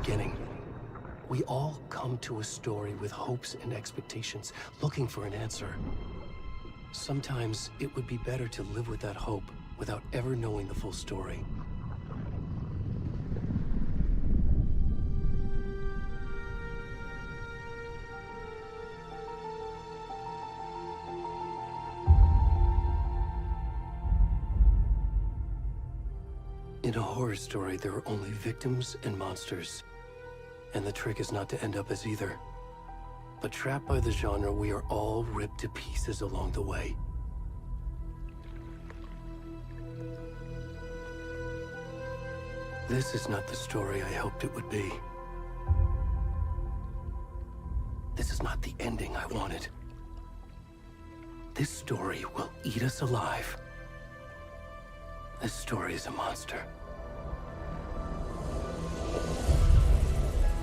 beginning. We all come to a story with hopes and expectations, looking for an answer. Sometimes it would be better to live with that hope without ever knowing the full story. In a horror story, there are only victims and monsters. And the trick is not to end up as either. But trapped by the genre, we are all ripped to pieces along the way. This is not the story I hoped it would be. This is not the ending I wanted. This story will eat us alive. This story is a monster.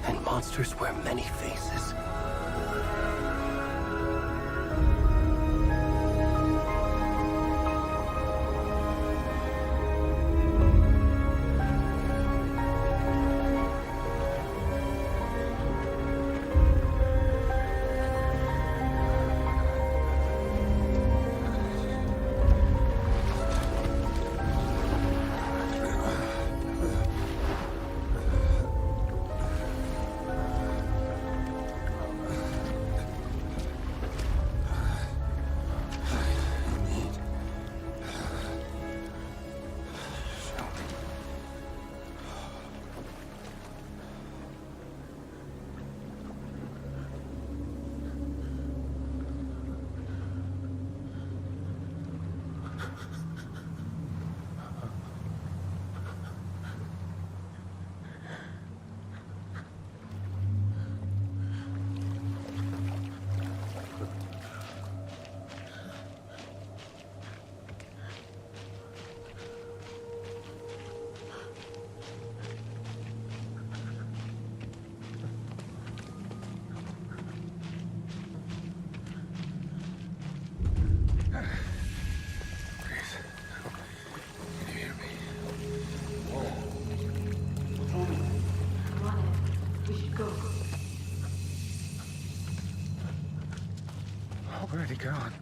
And monsters wear many faces. Where'd he gone?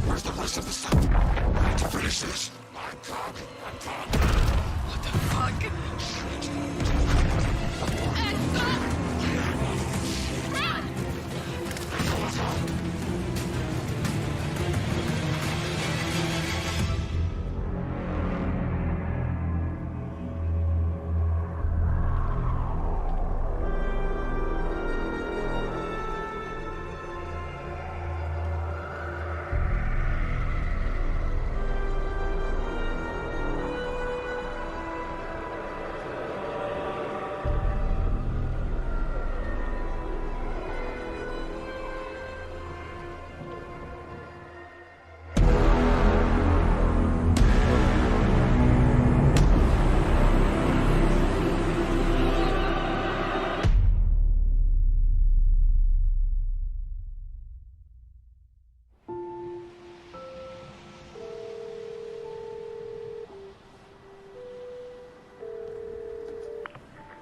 Where's the rest of the stuff? I need to finish this. What the fuck?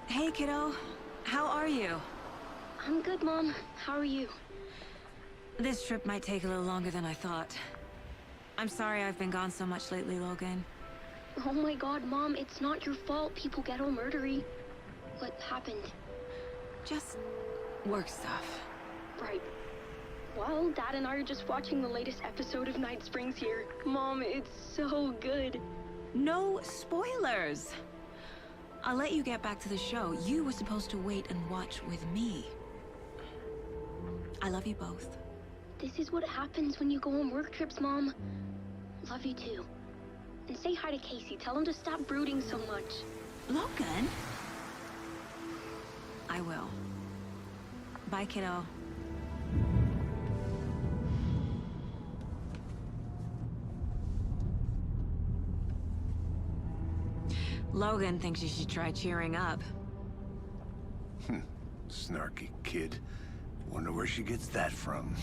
Hey, kiddo. How are you? I'm good, Mom. How are you? This trip might take a little longer than I thought. I'm sorry I've been gone so much lately, Logan. Oh my god, Mom, it's not your fault people get all murdery. What happened? Just work stuff. Right. Well, Dad and I are just watching the latest episode of Night Springs here. Mom, it's so good. No spoilers! I'll let you get back to the show. You were supposed to wait and watch with me. I love you both. This is what happens when you go on work trips, Mom. Love you too. And say hi to Casey. Tell him to stop brooding so much. Logan? I will. Bye, kiddo. Logan thinks you should try cheering up. Snarky kid. Wonder where she gets that from.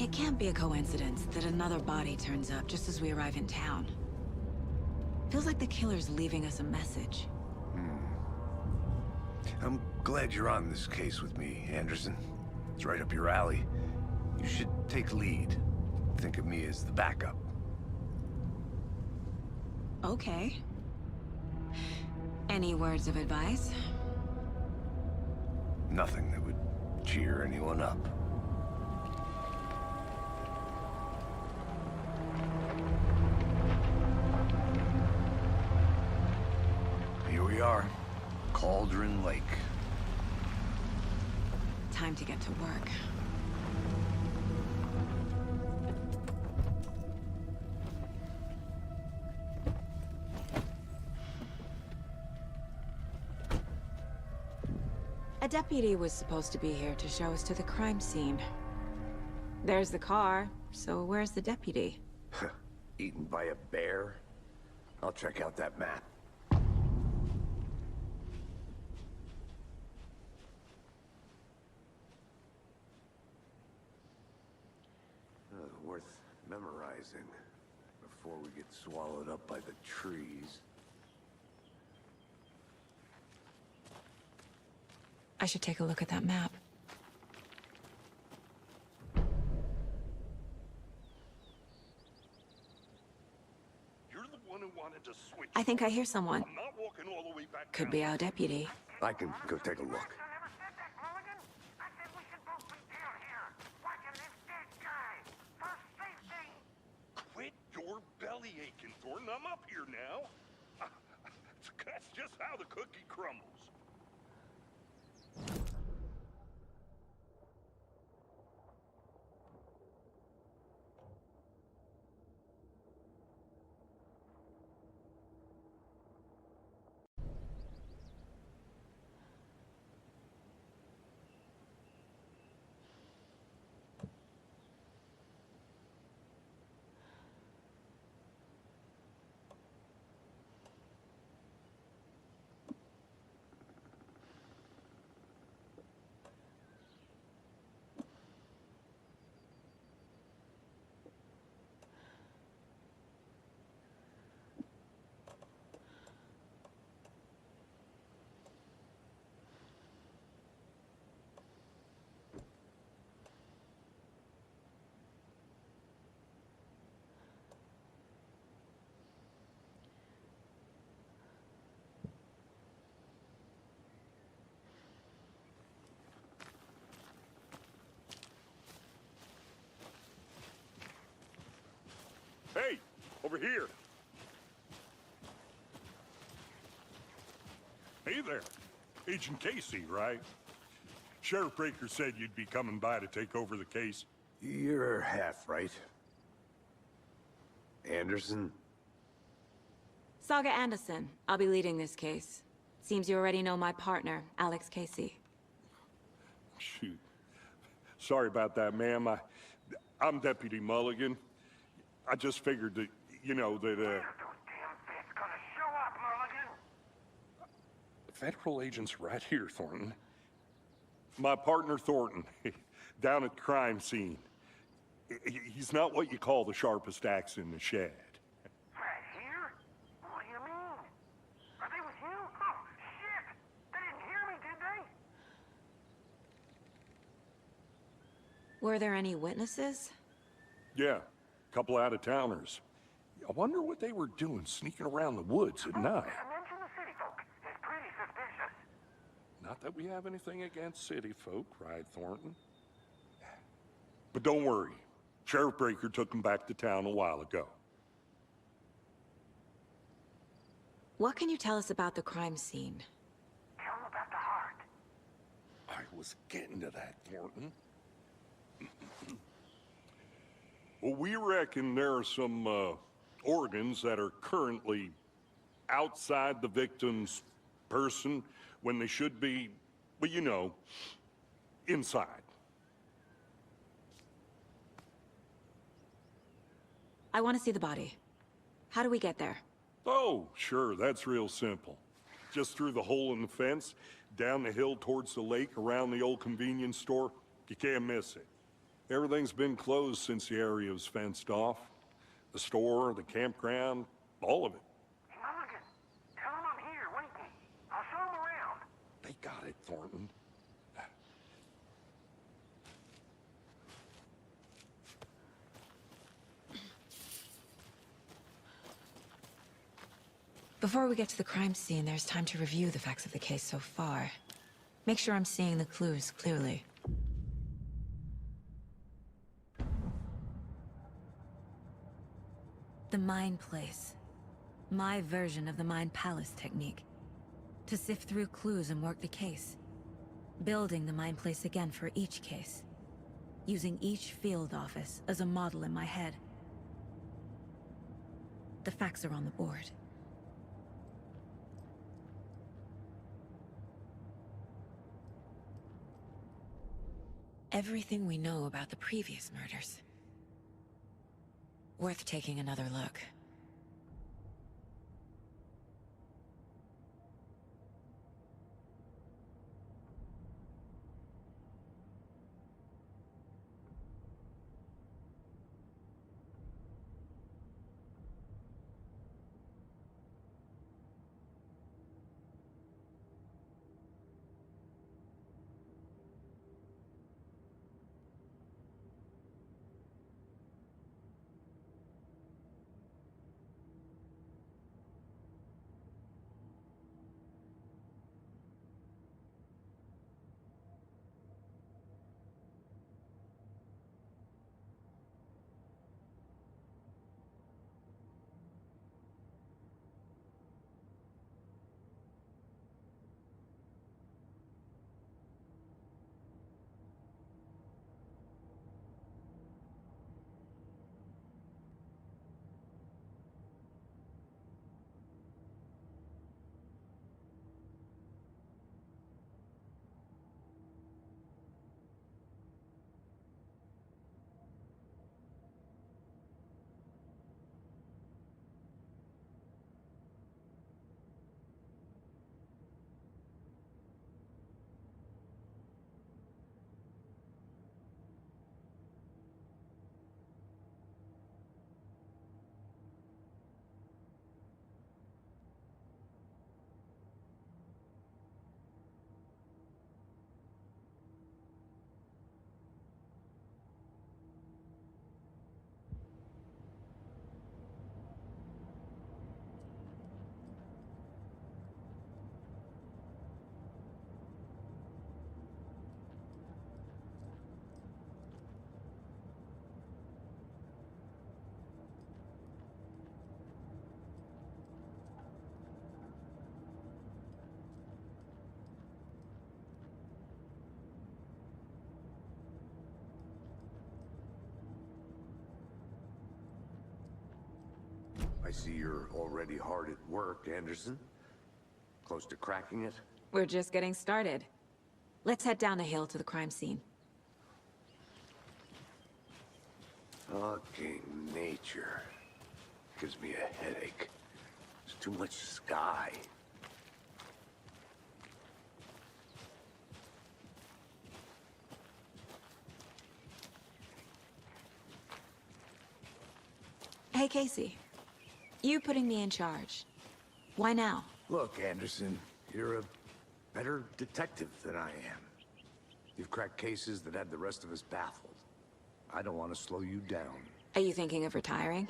It can't be a coincidence that another body turns up just as we arrive in town. Feels like the killer's leaving us a message. I'm glad you're on this case with me, Anderson. It's right up your alley. You should take lead. Think of me as the backup. Okay. Any words of advice? Nothing that would cheer anyone up. Here we are. Cauldron Lake. Time to get to work. A deputy was supposed to be here to show us to the crime scene. There's the car, so where's the deputy? Eaten by a bear? I'll check out that map. Worth memorizing before we get swallowed up by the trees. I should take a look at that map. You're the one who wanted to switch. I think I hear someone. I'm not walking all the way back Could down. be our deputy. I can go take a look. Quit your belly aching, Thornton. I'm up here now. That's just how the cookie crumbles. Over here. Hey there. Agent Casey, right? Sheriff Breaker said you'd be coming by to take over the case. You're half right. Anderson? Saga Anderson. I'll be leading this case. Seems you already know my partner, Alex Casey. Shoot. Sorry about that, ma'am. I'm Deputy Mulligan. I just figured that, you know, that, Federal agent's right here, Thornton. My partner, Thornton, down at the crime scene. He's not what you call the sharpest axe in the shed. Right here? What do you mean? Are they with you? Oh, shit! They didn't hear me, did they? Were there any witnesses? Yeah, a couple out-of-towners. I wonder what they were doing sneaking around the woods at night. Mention the city folk. It's pretty suspicious. Not that we have anything against city folk, right, Thornton? But don't worry. Sheriff Breaker took them back to town a while ago. What can you tell us about the crime scene? Tell them about the heart. I was getting to that, Thornton. Well, we reckon there are some organs that are currently outside the victim's person when they should be, well, you know, inside. I want to see the body. How do we get there? Oh, sure, that's real simple. Just through the hole in the fence, down the hill towards the lake, around the old convenience store. You can't miss it. Everything's been closed since the area was fenced off. The store, the campground, all of it. Mulligan, tell them I'm here, waiting. I'll show them around. They got it, Thornton. Before we get to the crime scene, there's time to review the facts of the case so far. Make sure I'm seeing the clues clearly. The Mind Place. My version of the Mind Palace technique. To sift through clues and work the case. Building the Mind Place again for each case. Using each field office as a model in my head. The facts are on the board. Everything we know about the previous murders. Worth taking another look. I see you're already hard at work, Anderson. Close to cracking it? We're just getting started. Let's head down the hill to the crime scene. Fucking nature. Gives me a headache. There's too much sky. Hey, Casey. You putting me in charge. Why now? Look, Anderson, you're a better detective than I am. You've cracked cases that had the rest of us baffled. I don't want to slow you down. Are you thinking of retiring?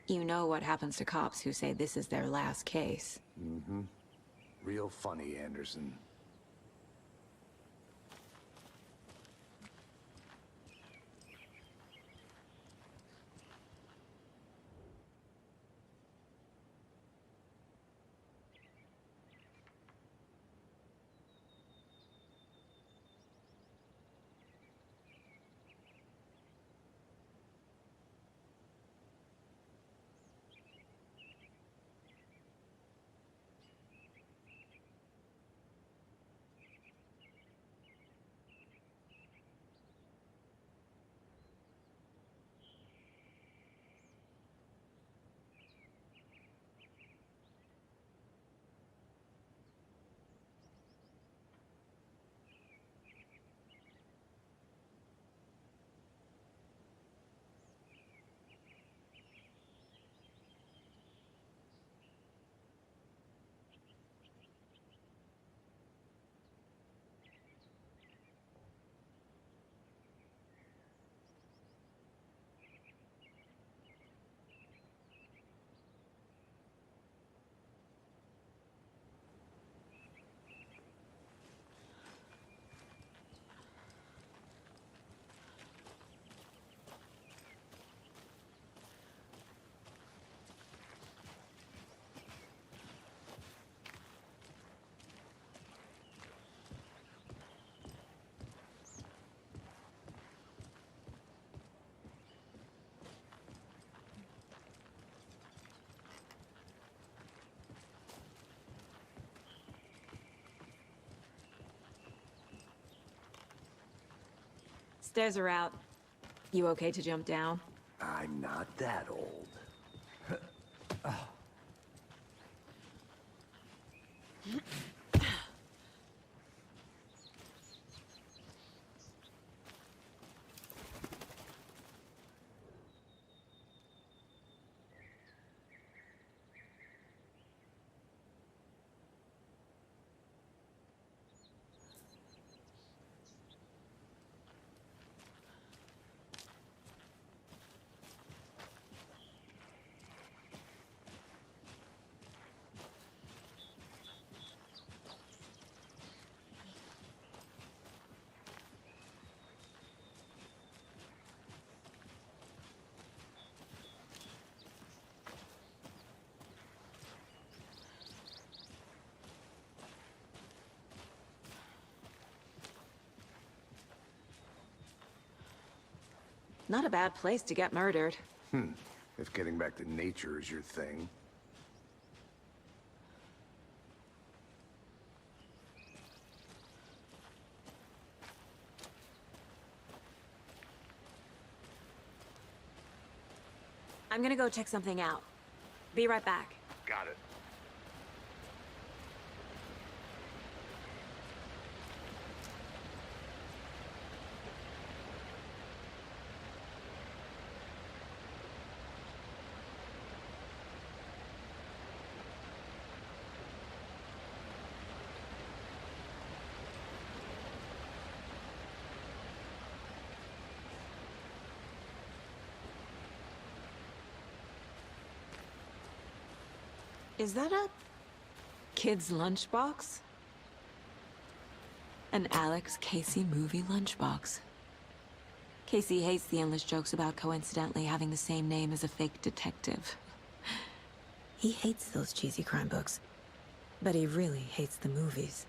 You know what happens to cops who say this is their last case. Mm-hmm. Real funny, Anderson. Stairs are out. You okay to jump down? I'm not that old. Not a bad place to get murdered. If getting back to nature is your thing. I'm gonna go check something out. Be right back. Got it. Is that a kid's lunchbox? An Alex Casey movie lunchbox. Casey hates the endless jokes about coincidentally having the same name as a fake detective. He hates those cheesy crime books, but he really hates the movies.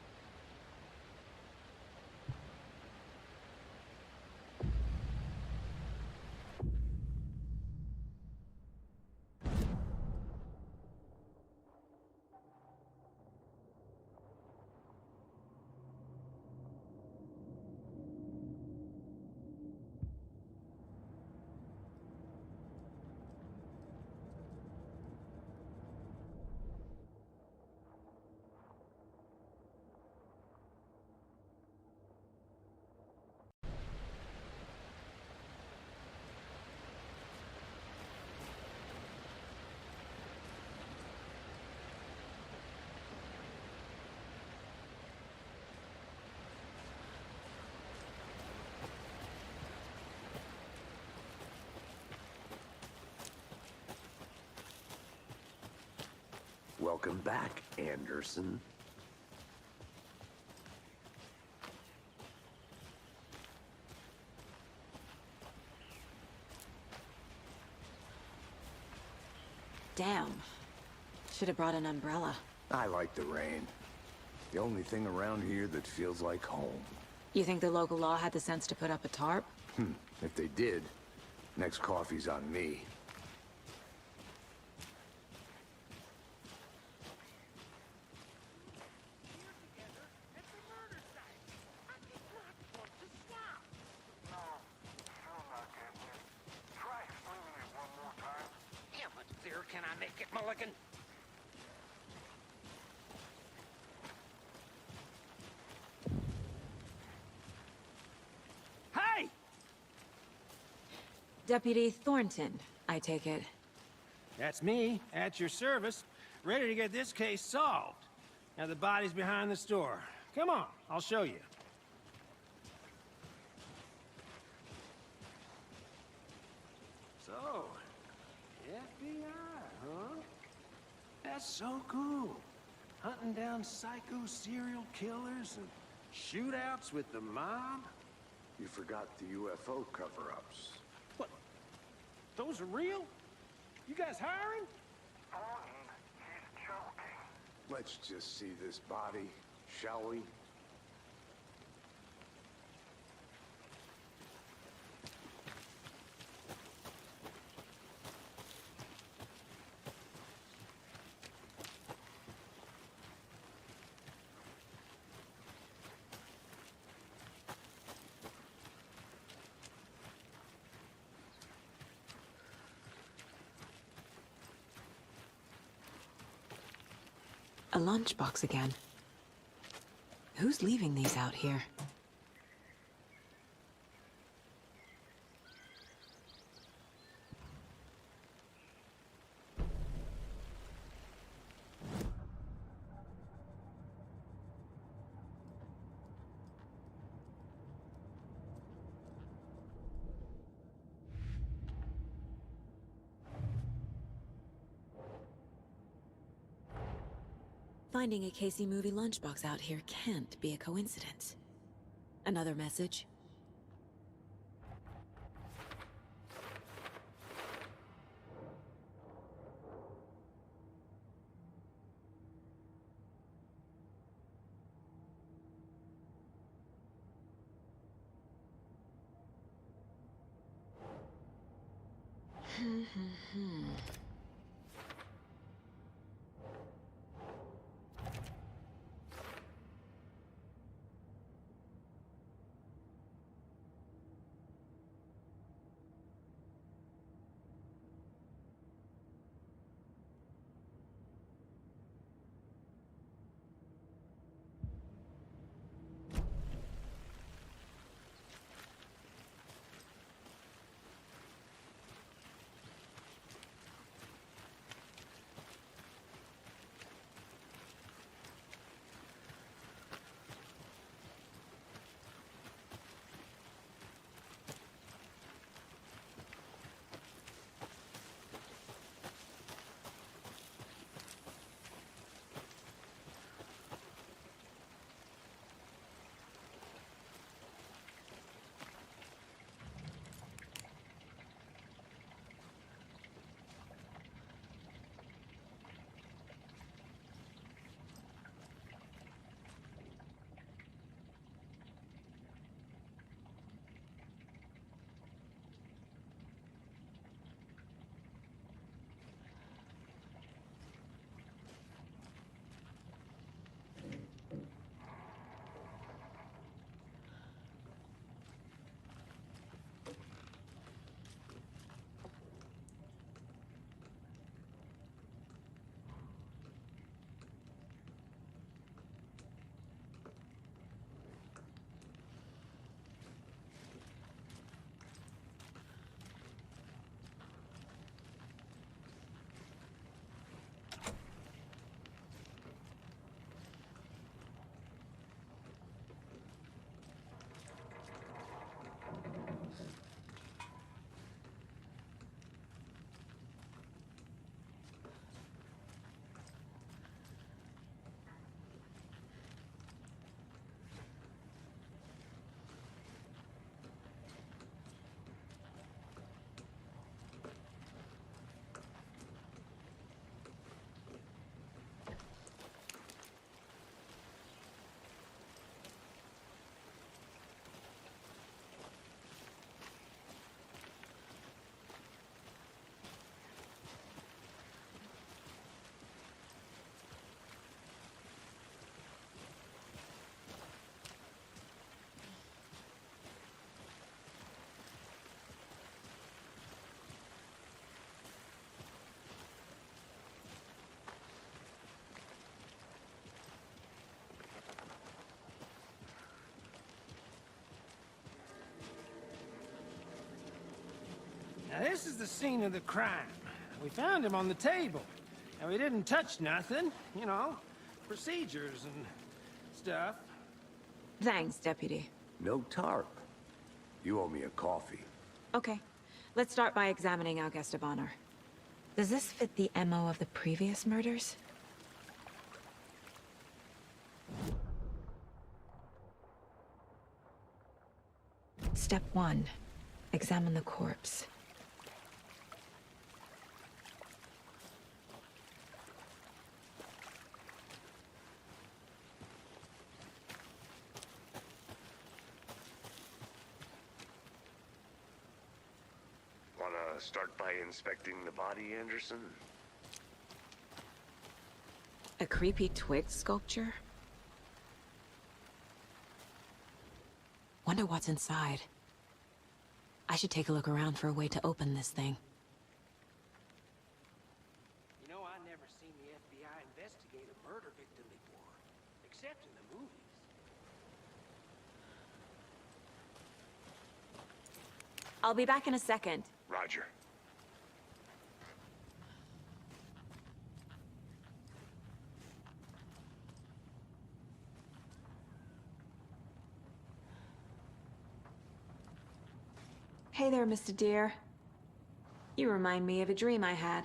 Welcome back, Anderson. Damn. Should have brought an umbrella. I like the rain. The only thing around here that feels like home. You think the local law had the sense to put up a tarp? If they did, next coffee's on me. Can I make it, Mulligan? Hey! Deputy Thornton, I take it. That's me, at your service, ready to get this case solved. Now the body's behind the store. Come on, I'll show you. So, FBI, huh? That's so cool. Hunting down psycho serial killers and shootouts with the mob. You forgot the UFO cover-ups. What? Those are real? You guys hiring? Thornton, he's joking. Let's just see this body, shall we? A lunchbox again. Who's leaving these out here? Finding a Casey movie lunchbox out here can't be a coincidence. Another message? Now, this is the scene of the crime. We found him on the table. And we didn't touch nothing, you know, procedures and stuff. Thanks, Deputy. No tarp. You owe me a coffee. Okay, let's start by examining our guest of honor. Does this fit the MO of the previous murders? Step 1. Examine the corpse. Wanna start by inspecting the body, Anderson? A creepy twig sculpture? Wonder what's inside. I should take a look around for a way to open this thing. You know, I never seen the FBI investigate a murder victim before, except in the movies. I'll be back in a second. Roger. Hey there, Mr. Deer. You remind me of a dream I had.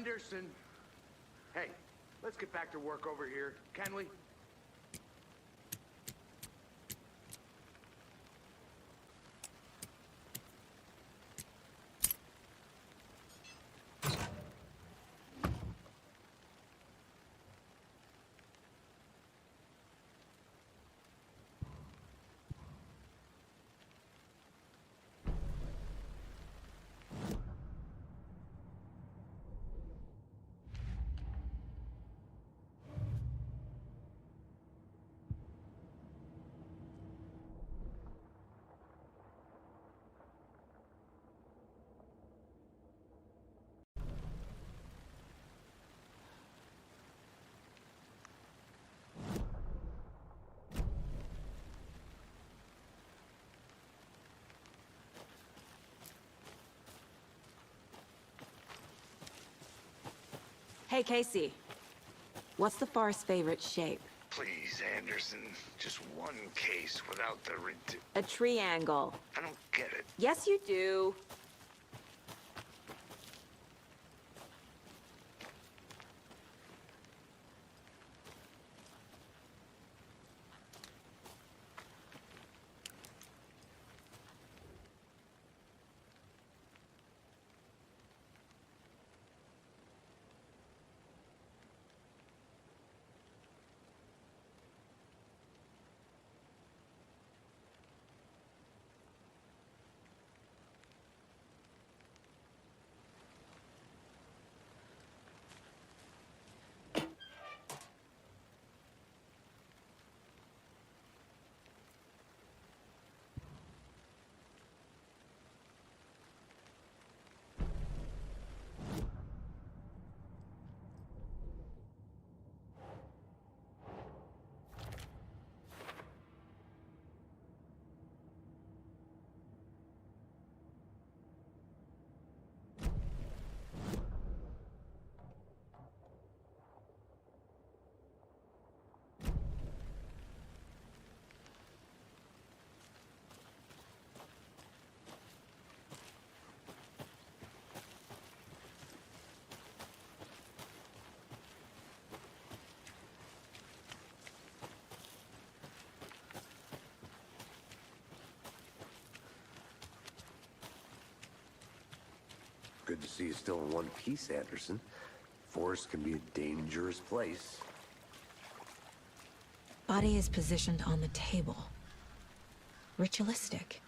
Anderson. Hey, let's get back to work over here, can we? Hey, Casey. What's the Forest's favorite shape? Please, Anderson. Just one case without the A triangle. I don't get it. Yes, you do. good to see you still in one piece, Anderson. Forest can be a dangerous place. Body is positioned on the table. Ritualistic.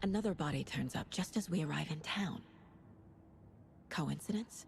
Another body turns up just as we arrive in town. Coincidence?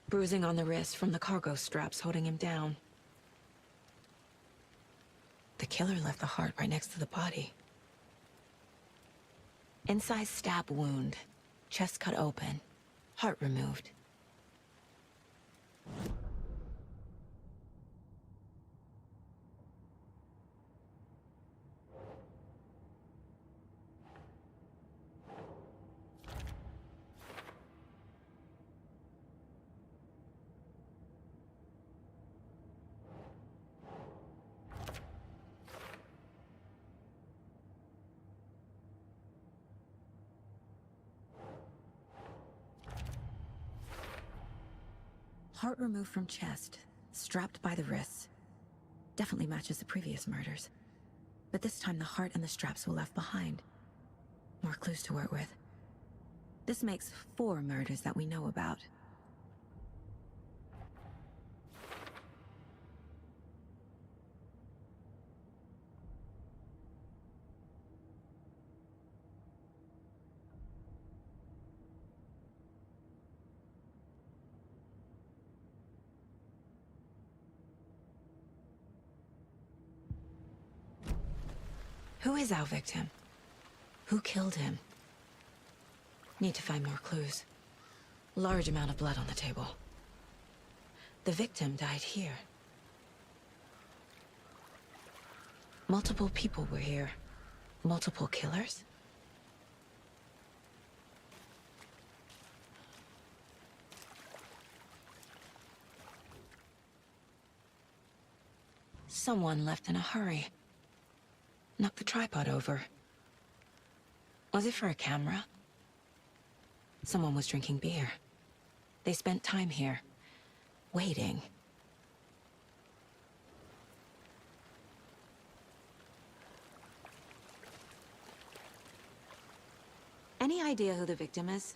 Bruising on the wrist from the cargo straps holding him down. The killer left the heart right next to the body. Inside stab wound, chest cut open, heart removed. Heart removed from chest, strapped by the wrists. Definitely matches the previous murders. But this time the heart and the straps were left behind. More clues to work with. This makes 4 murders that we know about. Who is our victim? Who killed him? Need to find more clues. Large amount of blood on the table. The victim died here. Multiple people were here. Multiple killers? Someone left in a hurry. Knocked the tripod over. Was it for a camera? Someone was drinking beer. They spent time here, waiting. Any idea who the victim is?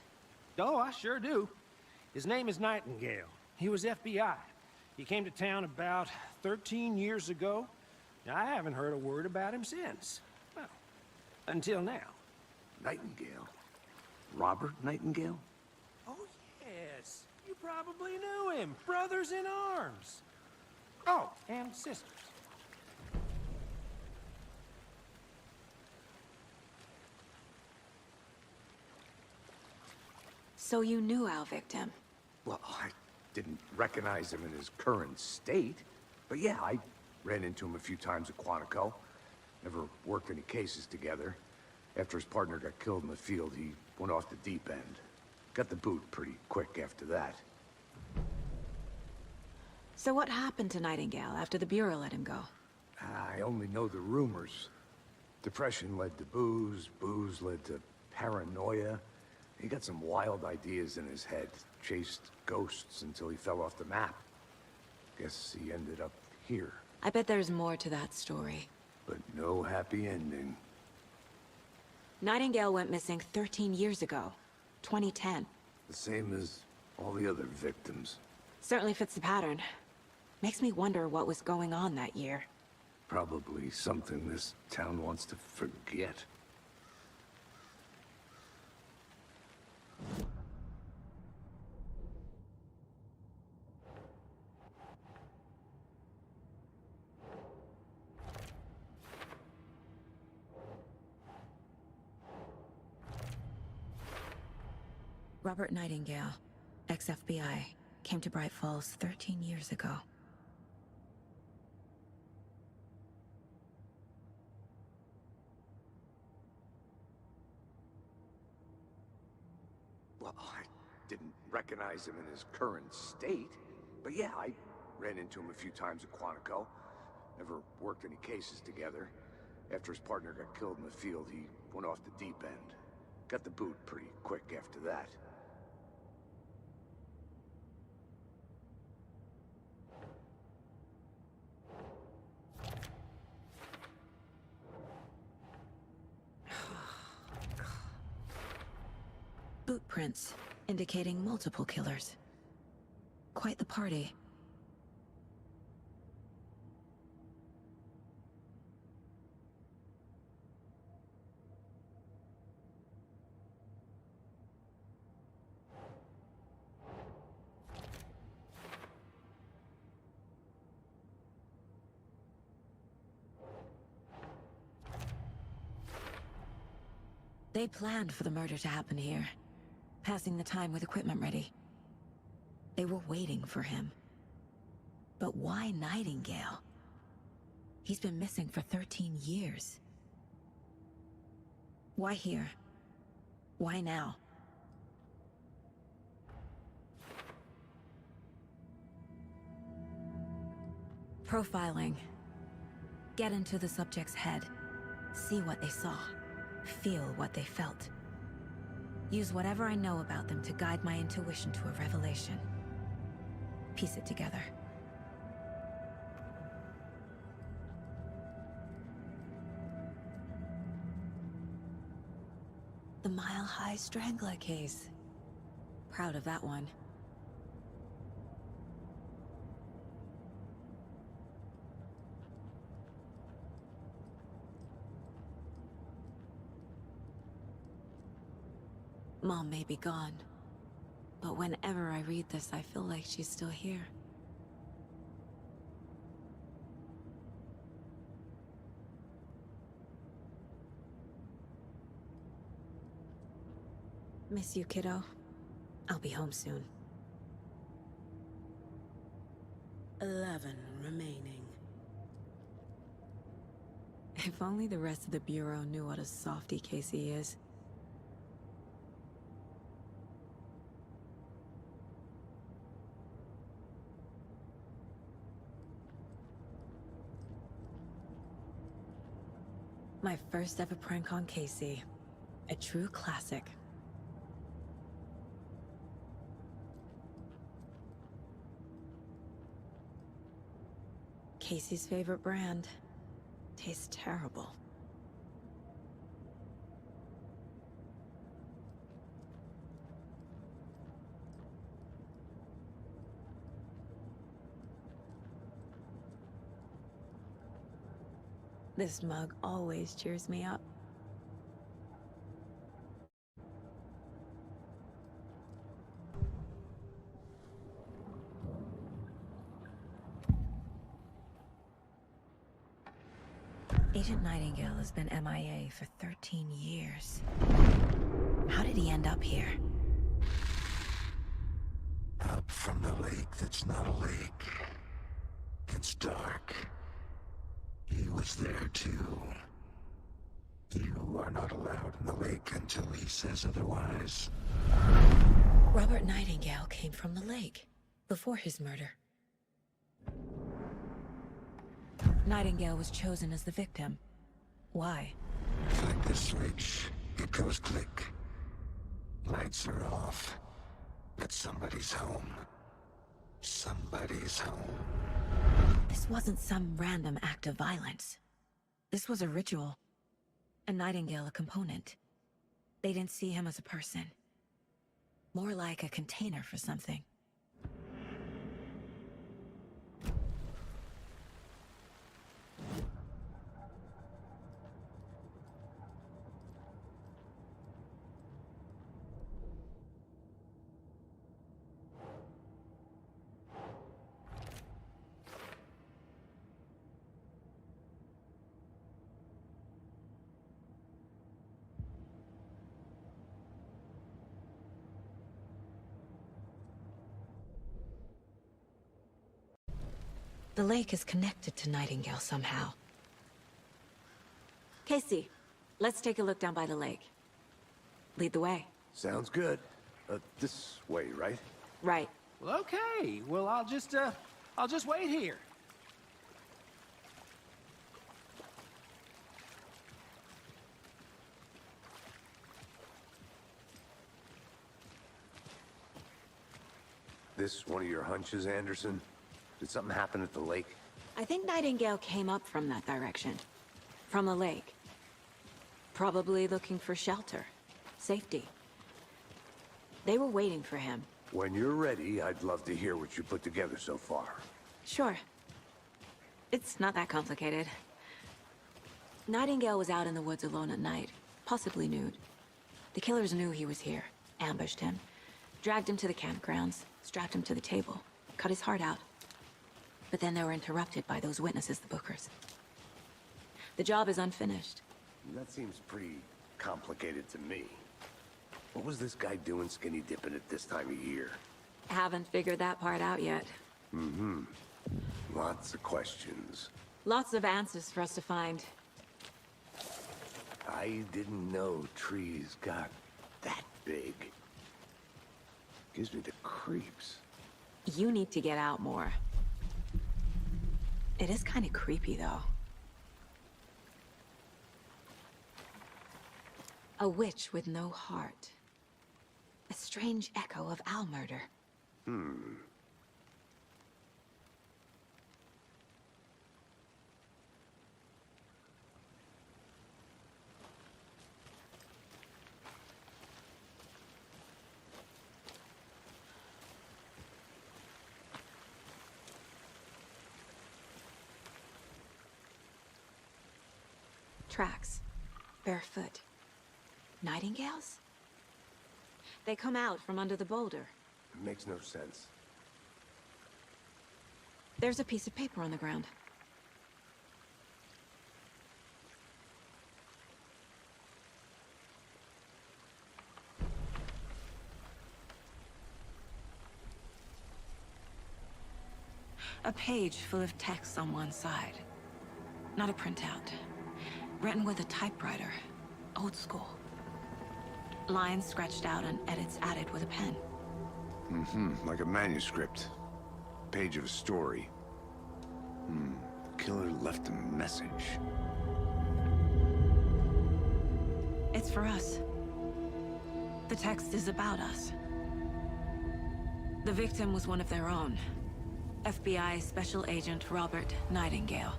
Oh, I sure do. His name is Nightingale. He was FBI. He came to town about 13 years ago. I haven't heard a word about him since. Well, until now. Nightingale? Robert Nightingale? Oh, yes. You probably knew him. Brothers in arms. Oh, and sisters. So you knew our victim? Well, I didn't recognize him in his current state. But yeah, I ran into him a few times at Quantico. Never worked any cases together. After his partner got killed in the field, he went off the deep end. Got the boot pretty quick after that. So what happened to Nightingale after the Bureau let him go? I only know the rumors. Depression led to booze, booze led to paranoia. He got some wild ideas in his head, chased ghosts until he fell off the map. Guess he ended up here. I bet there's more to that story. But no happy ending. Nightingale went missing 13 years ago, 2010. The same as all the other victims. Certainly fits the pattern. Makes me wonder what was going on that year. Probably something this town wants to forget. Robert Nightingale, ex-FBI, came to Bright Falls 13 years ago. Well, I didn't recognize him in his current state, but yeah, I ran into him a few times at Quantico. Never worked any cases together. After his partner got killed in the field, he went off the deep end. Got the boot pretty quick after that. Boot prints, indicating multiple killers. Quite the party. They planned for the murder to happen here, passing the time with equipment ready. They were waiting for him. But why Nightingale? He's been missing for 13 years. Why here? Why now? Profiling. Get into the subject's head. See what they saw. Feel what they felt. Use whatever I know about them to guide my intuition to a revelation. Piece it together. The Mile High Strangler case. Proud of that one. Mom may be gone, but whenever I read this, I feel like she's still here. Miss you, kiddo. I'll be home soon. 11 remaining. If only the rest of the Bureau knew what a softy Casey is. My first ever prank on Casey. A true classic. Casey's favorite brand. Tastes terrible. This mug always cheers me up. Agent Nightingale has been MIA for 13 years. How did he end up here? Up from the lake that's not a lake. It's dark. He was there too. You are not allowed in the lake until he says otherwise. Robert Nightingale came from the lake, before his murder. Nightingale was chosen as the victim. Why? Click the switch. It goes click. Lights are off. But somebody's home. Somebody's home. This wasn't some random act of violence. This was a ritual. And Nightingale a component. They didn't see him as a person. More like a container for something. The lake is connected to Nightingale somehow. Casey, let's take a look down by the lake. Lead the way. Sounds good. This way, right? Right. Well, okay. Well, I'll just wait here. This one of your hunches, Anderson? Did something happen at the lake? I think Nightingale came up from that direction. From a lake. Probably looking for shelter. Safety. They were waiting for him. When you're ready, I'd love to hear what you put together so far. Sure. It's not that complicated. Nightingale was out in the woods alone at night, possibly nude. The killers knew he was here, ambushed him, dragged him to the campgrounds, strapped him to the table, cut his heart out. But then they were interrupted by those witnesses, the Bookers. The job is unfinished. That seems pretty complicated to me. What was this guy doing skinny dipping at this time of year? Haven't figured that part out yet. Mm-hmm. Lots of questions. Lots of answers for us to find. I didn't know trees got that big. Gives me the creeps. You need to get out more. It is kind of creepy, though. A witch with no heart. A strange echo of owl murder. Tracks. Barefoot. Nightingales? They come out from under the boulder. It makes no sense. There's a piece of paper on the ground. A page full of text on one side. Not a printout. Written with a typewriter. Old school. Lines scratched out and edits added with a pen. Mm-hmm, like a manuscript. Page of a story. The killer left a message. It's for us. The text is about us. The victim was one of their own. FBI Special Agent Robert Nightingale.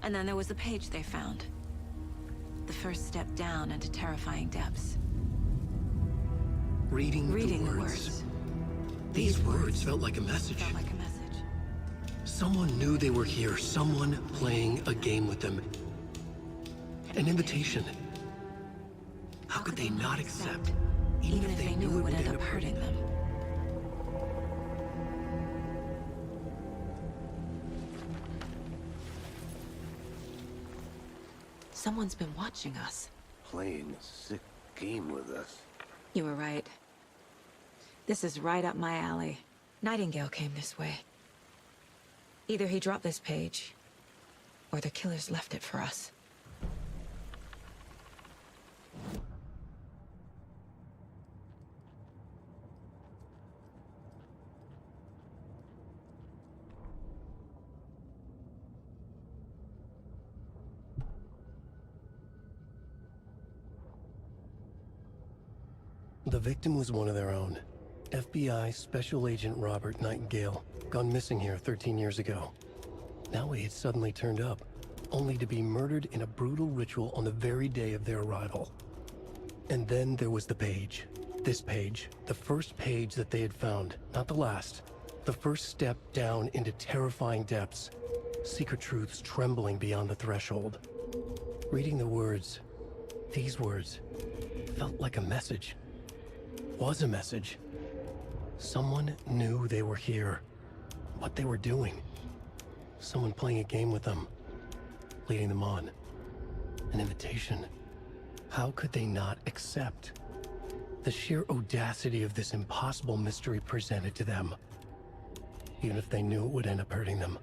And then there was the page they found. The first step down into terrifying depths. Reading the words. These words felt like a message. Felt like a message. Someone knew they were here. Someone playing a game with them. An invitation. How could they not accept? Even if they knew it would end up hurting them. Someone's been watching us. Playing a sick game with us. You were right. This is right up my alley. Nightingale came this way. Either he dropped this page, or the killers left it for us. The victim was one of their own. FBI Special Agent Robert Nightingale, gone missing here 13 years ago. Now he had suddenly turned up, only to be murdered in a brutal ritual on the very day of their arrival. And then there was the page. This page, the first page that they had found, not the last. The first step down into terrifying depths. Secret truths trembling beyond the threshold. Reading the words, these words, felt like a message. Was a message. Someone knew they were here. What they were doing. Someone playing a game with them. Leading them on. An invitation. How could they not accept? The sheer audacity of this impossible mystery presented to them. Even if they knew it would end up hurting them.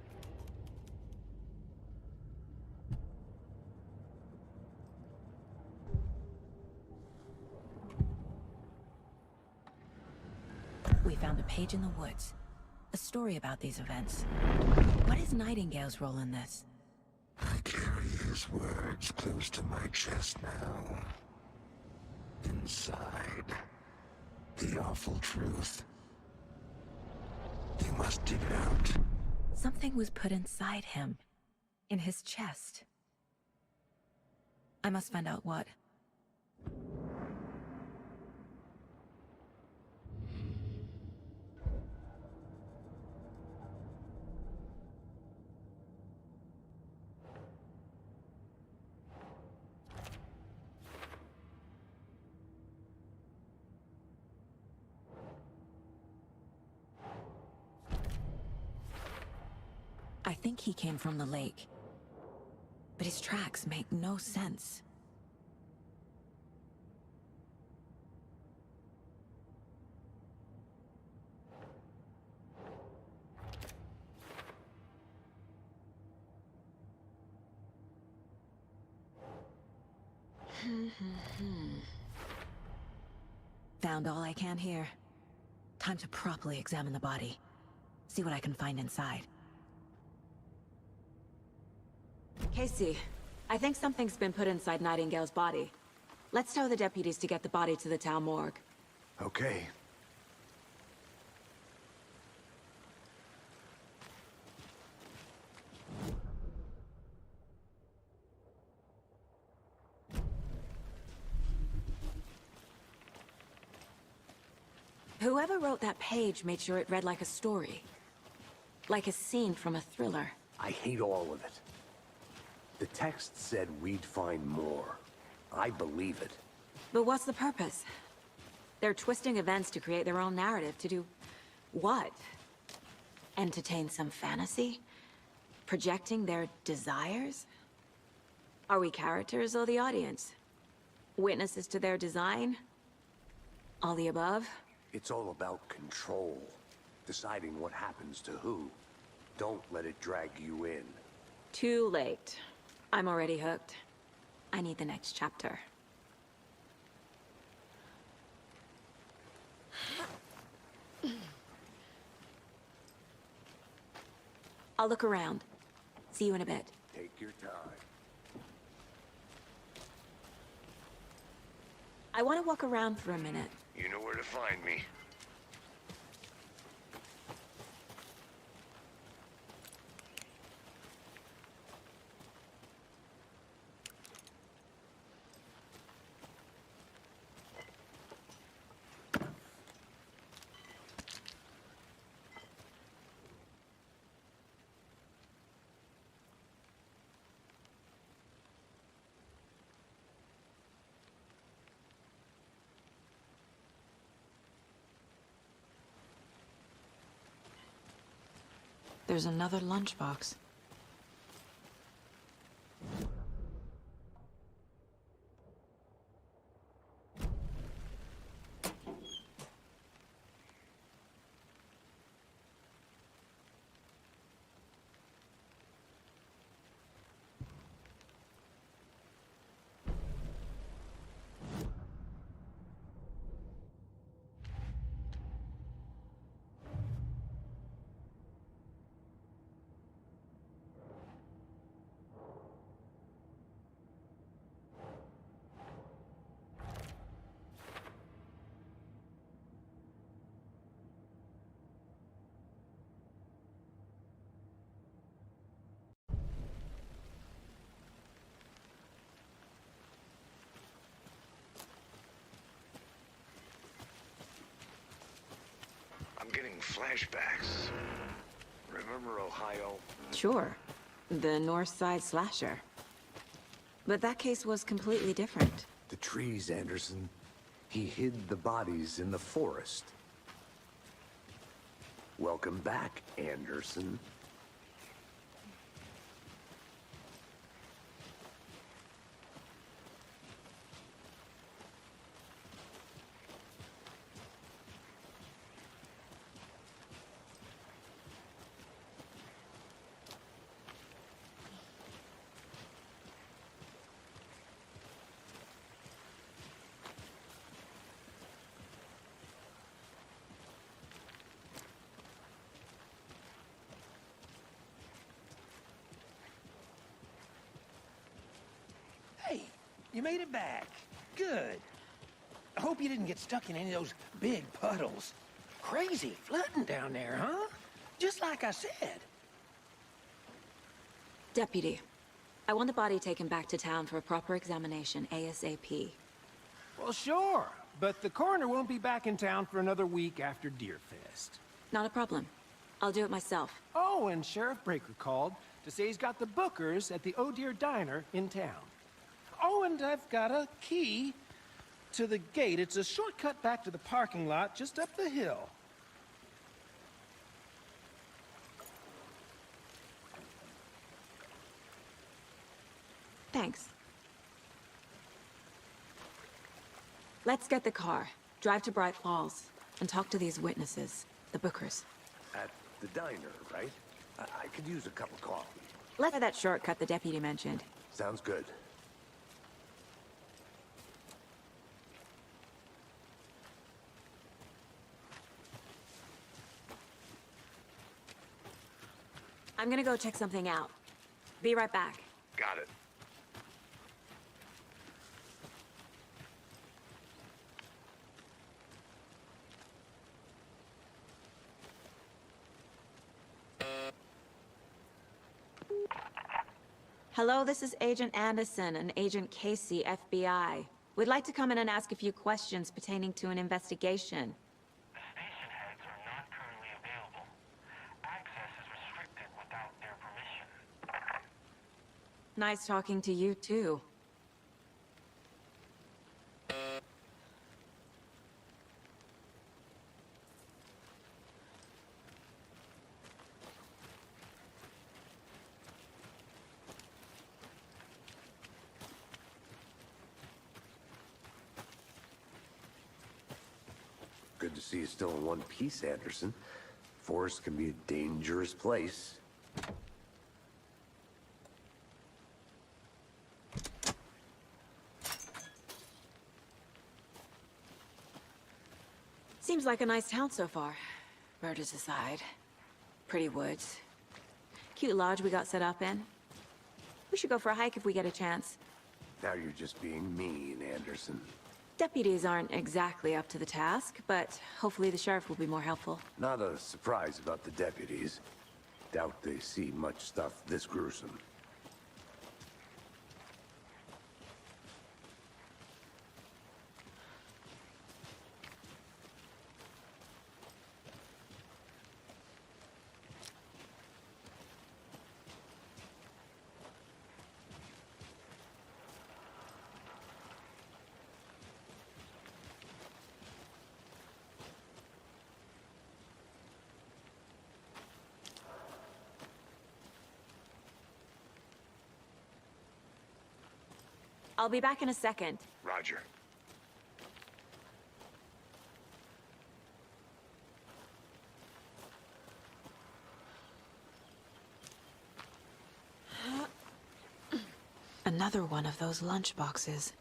found a page in the woods. A story about these events. What is Nightingale's role in this? I carry his words close to my chest now. Inside, the awful truth. You must dig it out. Something was put inside him. In his chest. I must find out what. I think he came from the lake. But his tracks make no sense. Found all I can here. Time to properly examine the body. See what I can find inside. Casey, I think something's been put inside Nightingale's body. Let's tell the deputies to get the body to the town morgue. Okay. Whoever wrote that page made sure it read like a story. Like a scene from a thriller. I hate all of it. The text said we'd find more. I believe it. But what's the purpose? They're twisting events to create their own narrative. To do what? Entertain some fantasy? Projecting their desires? Are we characters or the audience? Witnesses to their design? All the above? It's all about control. Deciding what happens to who. Don't let it drag you in. Too late. I'm already hooked. I need the next chapter. I'll look around. See you in a bit. Take your time. I want to walk around for a minute. You know where to find me. There's another lunchbox. I'm getting flashbacks. Remember Ohio? Sure. The North Side slasher. But that case was completely different. The trees, Anderson. He hid the bodies in the forest. Welcome back, Anderson. You made it back. Good. I hope you didn't get stuck in any of those big puddles. Crazy flooding down there, huh? Just like I said. Deputy, I want the body taken back to town for a proper examination, ASAP. Well, sure. But the coroner won't be back in town for another week after Deerfest. Not a problem. I'll do it myself. Oh, and Sheriff Breaker called to say he's got the Bookers at the Oh Dear Diner in town. Oh, and I've got a key to the gate. It's a shortcut back to the parking lot just up the hill. Thanks. Let's get the car, drive to Bright Falls, and talk to these witnesses, the Bookers. At the diner, right? I could use a cup of coffee. Let's try that shortcut the deputy mentioned. Sounds good. I'm gonna go check something out. Be right back. Got it. Hello, this is Agent Anderson and Agent Casey, FBI. We'd like to come in and ask a few questions pertaining to an investigation. The station heads are not currently available. Access is restricted without their permission. Nice talking to you, too. Good to see you still in one piece, Anderson. Forest can be a dangerous place. Seems like a nice town so far. Murders aside. Pretty woods. Cute lodge we got set up in. We should go for a hike if we get a chance. Now you're just being mean, Anderson. Deputies aren't exactly up to the task, but hopefully the sheriff will be more helpful. Not a surprise about the deputies. Doubt they see much stuff this gruesome. I'll be back in a second. Roger. Another one of those lunch boxes.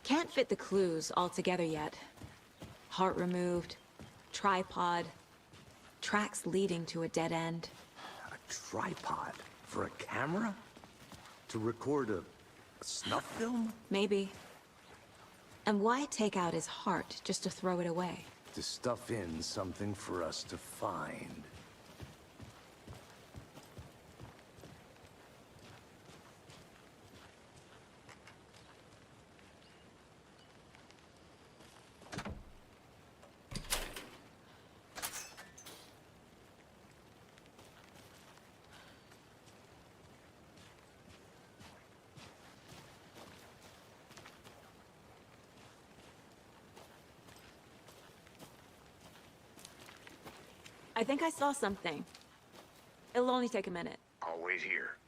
Can't fit the clues all together yet. Heart removed, tripod, tracks leading to a dead end. A tripod? For a camera? To record a snuff film? Maybe. And why take out his heart just to throw it away? To stuff in something for us to find. I think I saw something. It'll only take a minute. I'll wait here.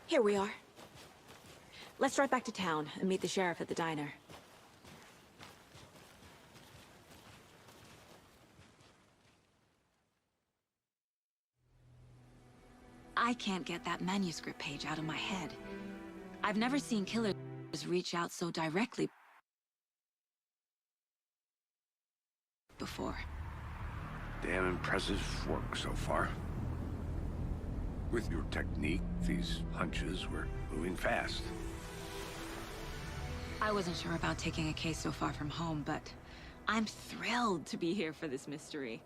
Here we are. Let's drive back to town and meet the sheriff at the diner. I can't get that manuscript page out of my head. I've never seen killers reach out so directly before. Damn impressive work so far. With your technique, these hunches were moving fast. I wasn't sure about taking a case so far from home, but I'm thrilled to be here for this mystery.